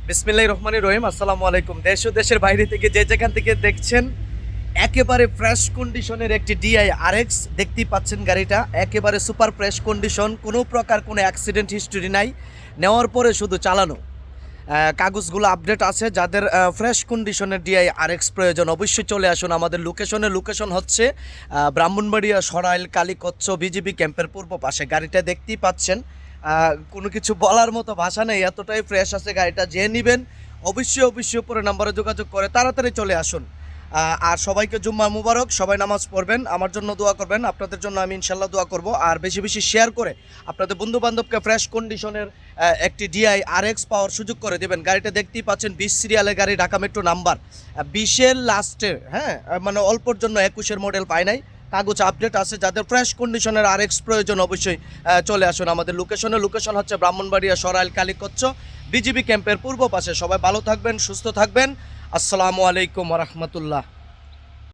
বিসমিল্লাহির রহমানির রহিম। আসসালামু আলাইকুম। দেশ ও দেশের বাইরে থেকে যে যেখান থেকে দেখছেন, একেবারে ফ্রেশ কন্ডিশনের একটি ডিআই আরএক্স দেখতেই পাচ্ছেন। গাড়িটা একেবারে সুপার ফ্রেশ কন্ডিশন, কোনো প্রকার কোনো অ্যাক্সিডেন্ট হিস্টোরি নাই, নেওয়ার পরে শুধু চালানো। কাগজগুলো আপডেট আছে। যাদের ফ্রেশ কন্ডিশনের ডিআই আরএক্স প্রয়োজন অবশ্যই চলে আসুন আমাদের লোকেশন হচ্ছে ব্রাহ্মণবাড়িয়া সরাইল কালীকচ্ছ বিজিবি ক্যাম্পের পূর্ব পাশে। গাড়িটা দেখতেই পাচ্ছেন, কোনো কিছু বলার মতো ভাষা নেই, এতটাই ফ্রেশ আছে গাড়িটা। যে নেবেন অবশ্যই উপরে নাম্বারে যোগাযোগ করে তাড়াতাড়ি চলে আসুন। আর সবাইকে জুম্মা মুবারক। সবাই নামাজ পড়বেন, আমার জন্য দোয়া করবেন, আপনাদের জন্য আমি ইনশাল্লাহ দোয়া করব। আর বেশি বেশি শেয়ার করে আপনাদের বন্ধু বান্ধবকে ফ্রেশ কন্ডিশনের একটি ডিআই আরএক্স পাওয়ার সুযোগ করে দেবেন। গাড়িটা দেখতেই পাচ্ছেন 20 সিরিয়ালের গাড়ি, ঢাকা মেট্রো নাম্বার 20-এর লাস্টের, হ্যাঁ, মানে অল্পর জন্য 21-এর মডেল পায় নাই। কাগজ আপডেট আছে। যাদের ফ্রেশ কন্ডিশনের আরএক্স প্রয়োজন অবশ্যই চলে আসুন আমাদের লোকেশন হচ্ছে ব্রাহ্মণবাড়িয়া সরাইল কালীকচ্ছ বিজিবি ক্যাম্পের পূর্ব পাশে। সবাই ভালো থাকবেন, সুস্থ থাকবেন। আসসালামু আলাইকুম ওয়া রাহমাতুল্লাহ।